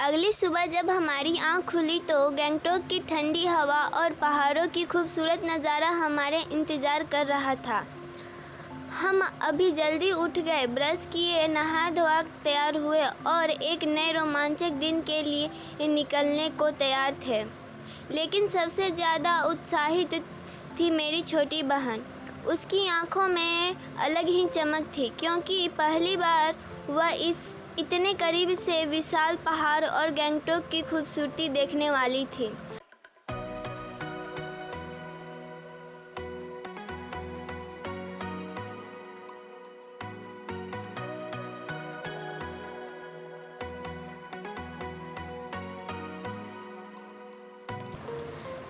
अगली सुबह जब हमारी आँख खुली तो गंगटोक की ठंडी हवा और पहाड़ों की खूबसूरत नज़ारा हमारे इंतज़ार कर रहा था। हम अभी जल्दी उठ गए, ब्रश किए, नहा धोआ तैयार हुए और एक नए रोमांचक दिन के लिए निकलने को तैयार थे। लेकिन सबसे ज़्यादा उत्साहित थी मेरी छोटी बहन। उसकी आंखों में अलग ही चमक थी, क्योंकि पहली बार वह इतने करीब से विशाल पहाड़ और गंगटोक की खूबसूरती देखने वाली थी।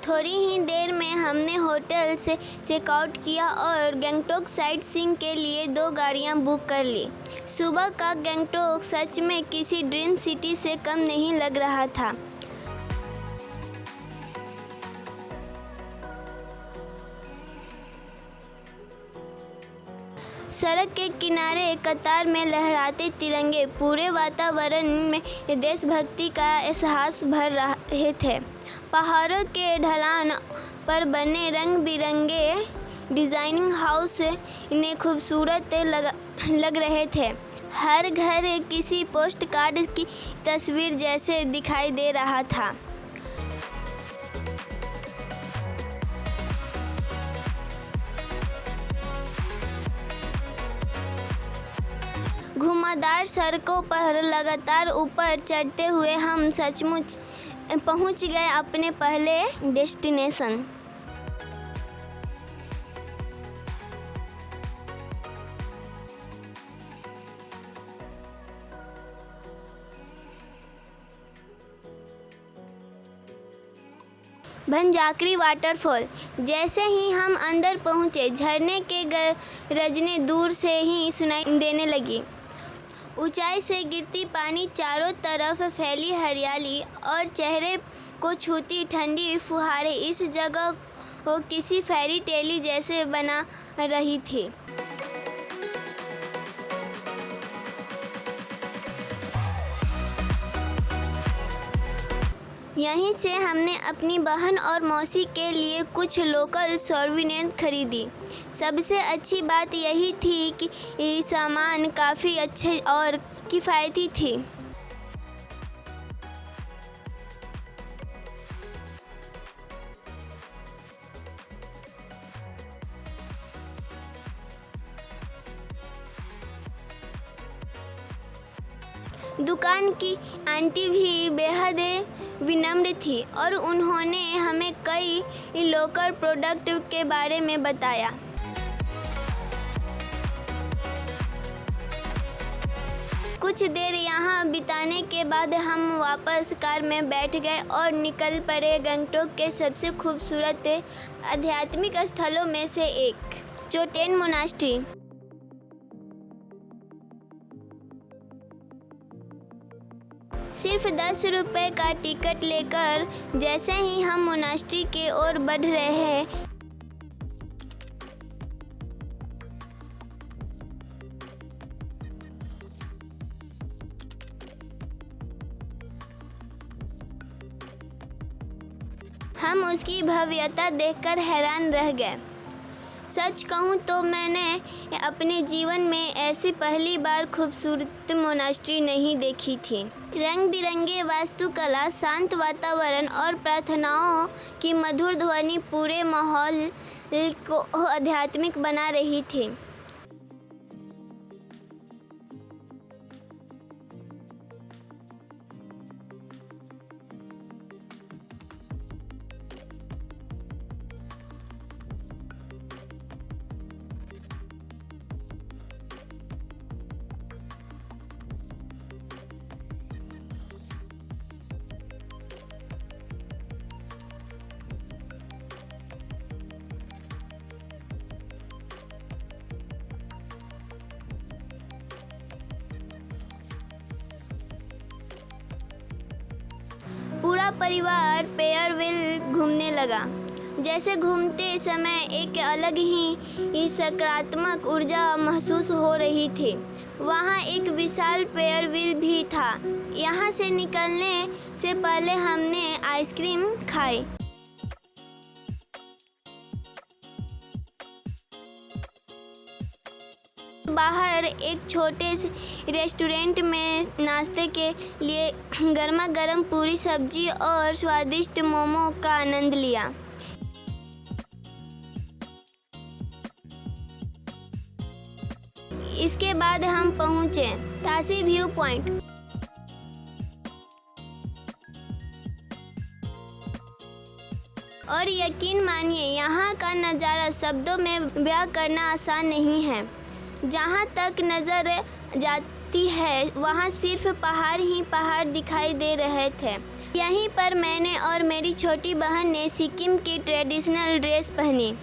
थोड़ी ही देर में हमने होटल से चेकआउट किया और गंगटोक साइट सीइंग के लिए 2 गाड़ियां बुक कर ली। सुबह का गंगटोक सच में किसी ड्रीम सिटी से कम नहीं लग रहा था। सड़क के किनारे कतार में लहराते तिरंगे पूरे वातावरण में देशभक्ति का एहसास भर रहे थे। पहाड़ों के ढलान पर बने रंग बिरंगे डिज़ाइनिंग हाउस ने खूबसूरत लग रहे थे। हर घर किसी पोस्ट कार्ड की तस्वीर जैसे दिखाई दे रहा था। घुमावदार सड़कों पर लगातार ऊपर चढ़ते हुए हम सचमुच पहुंच गए अपने पहले डेस्टिनेशन। भंजाकरी वाटरफॉल। जैसे ही हम अंदर पहुंचे, झरने के गरजने दूर से ही सुनाई देने लगी। ऊंचाई से गिरती पानी, चारों तरफ फैली हरियाली और चेहरे को छूती ठंडी फुहारें इस जगह को किसी फेरी टेल जैसे बना रही थी। यहीं से हमने अपनी बहन और मौसी के लिए कुछ लोकल सोवेनिर खरीदी। सबसे अच्छी बात यही थी कि सामान काफ़ी अच्छे और किफ़ायती थी। दुकान की आंटी भी बेहद विनम्र थी और उन्होंने हमें कई लोकल प्रोडक्ट के बारे में बताया। कुछ देर यहाँ बिताने के बाद हम वापस कार में बैठ गए और निकल पड़े गंगटोक के सबसे खूबसूरत आध्यात्मिक स्थलों में से एक, चोटेन मोनास्ट्री। सिर्फ 10 रुपये का टिकट लेकर जैसे ही हम मोनास्ट्री की ओर बढ़ रहे हैं, हम उसकी भव्यता देखकर हैरान रह गए। सच कहूँ तो मैंने अपने जीवन में ऐसी पहली बार खूबसूरत मोनास्ट्री नहीं देखी थी। रंग बिरंगे वास्तुकला, शांत वातावरण और प्रार्थनाओं की मधुर ध्वनि पूरे माहौल को आध्यात्मिक बना रही थी। पूरा परिवार पेयरविल घूमने लगा। जैसे घूमते समय एक अलग ही सकारात्मक ऊर्जा महसूस हो रही थी। वहाँ एक विशाल फेयर व्हील भी था। यहाँ से निकलने से पहले हमने आइसक्रीम खाई। बाहर एक छोटे से रेस्टोरेंट में नाश्ते के लिए गर्मा गर्म पूरी सब्जी और स्वादिष्ट मोमो का आनंद लिया। इसके बाद हम पहुंचे तासी व्यू पॉइंट। और यकीन मानिए, यहाँ का नज़ारा शब्दों में बयां करना आसान नहीं है। जहाँ तक नज़र जाती है वहाँ सिर्फ पहाड़ ही पहाड़ दिखाई दे रहे थे। यहीं पर मैंने और मेरी छोटी बहन ने सिक्किम की ट्रेडिशनल ड्रेस पहनी।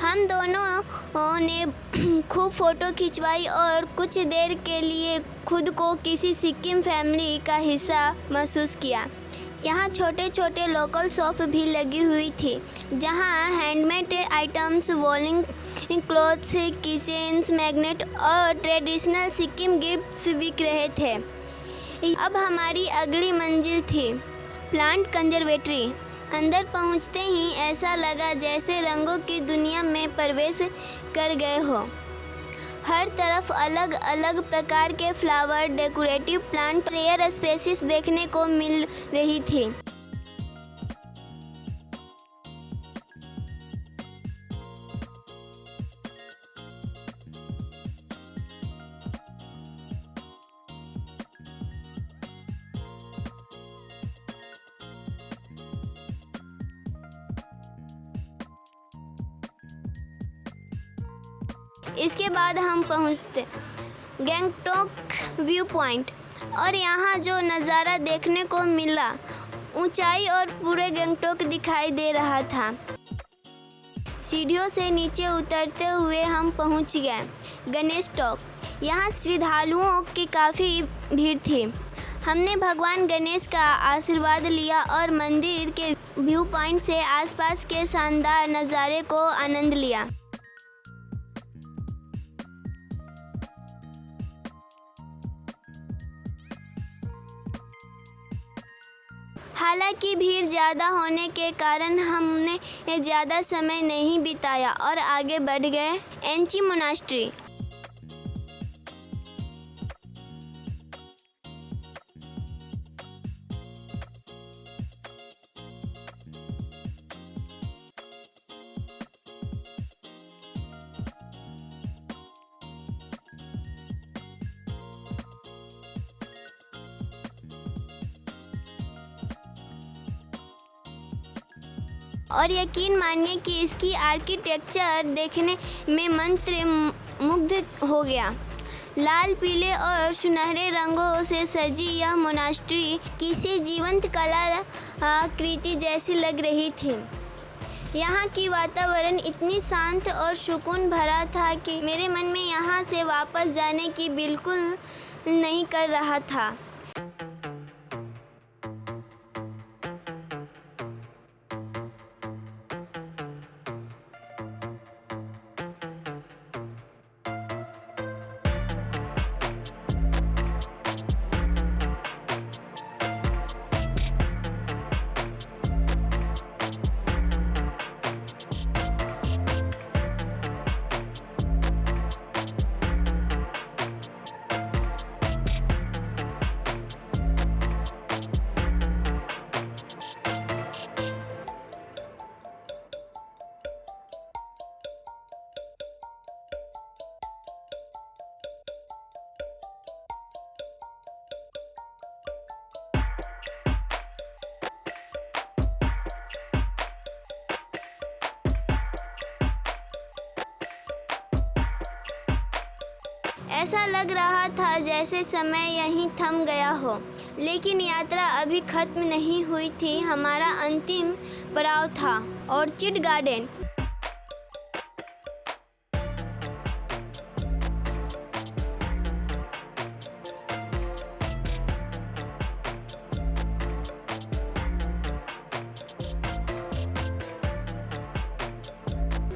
हम दोनों ने खूब फ़ोटो खिंचवाई और कुछ देर के लिए खुद को किसी सिक्किम फैमिली का हिस्सा महसूस किया। यहाँ छोटे छोटे लोकल शॉप भी लगी हुई थी, जहाँ handmade items, वॉलिंग clothes, kitchens, magnet और ट्रेडिशनल सिक्किम गिफ्ट्स बिक रहे थे। अब हमारी अगली मंजिल थी प्लांट कंजर्वेटरी। अंदर पहुँचते ही ऐसा लगा जैसे रंगों की दुनिया में प्रवेश कर गए हो। हर तरफ अलग अलग प्रकार के flower, decorative plant, rare species देखने को मिल रही थी। इसके बाद हम पहुँचते गैंगटॉक व्यू पॉइंट और यहाँ जो नज़ारा देखने को मिला, ऊंचाई और पूरे गैंगटॉक दिखाई दे रहा था। सीढ़ियों से नीचे उतरते हुए हम पहुँच गए गणेश टॉक। यहाँ श्रद्धालुओं की काफ़ी भीड़ थी। हमने भगवान गणेश का आशीर्वाद लिया और मंदिर के व्यू पॉइंट से आसपास के शानदार नज़ारे को आनंद लिया। हालांकि भीड़ ज़्यादा होने के कारण हमने ज़्यादा समय नहीं बिताया और आगे बढ़ गए एंची मोनास्ट्री। और यकीन मानिए कि इसकी आर्किटेक्चर देखने में मंत्र मुग्ध हो गया। लाल, पीले और सुनहरे रंगों से सजी यह मोनास्ट्री किसी जीवंत कला कृति जैसी लग रही थी। यहाँ की वातावरण इतनी शांत और सुकून भरा था कि मेरे मन में यहाँ से वापस जाने की बिल्कुल नहीं कर रहा था। ऐसा लग रहा था जैसे समय यहीं थम गया हो, लेकिन यात्रा अभी खत्म नहीं हुई थी। हमारा अंतिम पड़ाव था ऑर्चिड गार्डन।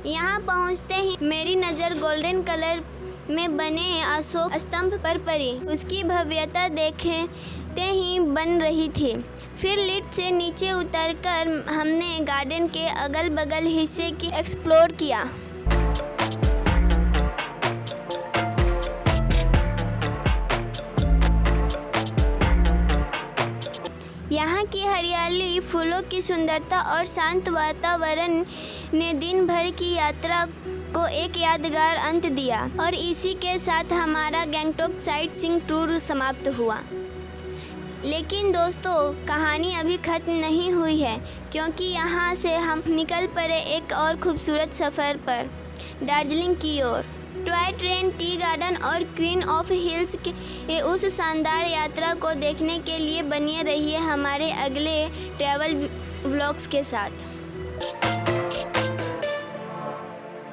यहाँ पहुँचते ही मेरी नज़र गोल्डन कलर में बने अशोक स्तंभ पर पड़ी। उसकी भव्यता देखते ही बन रही थी। फिर लिफ्ट से नीचे उतरकर हमने गार्डन के अगल बगल हिस्से की एक्सप्लोर किया। यहाँ की हरियाली, फूलों की सुंदरता और शांत वातावरण ने दिन भर की यात्रा को एक यादगार अंत दिया और इसी के साथ हमारा गंगटोक साइट सीइंग टूर समाप्त हुआ। लेकिन दोस्तों, कहानी अभी ख़त्म नहीं हुई है, क्योंकि यहाँ से हम निकल पड़े एक और खूबसूरत सफ़र पर, दार्जिलिंग की ओर। टॉय ट्रेन, टी गार्डन और क्वीन ऑफ हिल्स के उस शानदार यात्रा को देखने के लिए बने रहिए हमारे अगले ट्रैवल व्लॉग्स के साथ।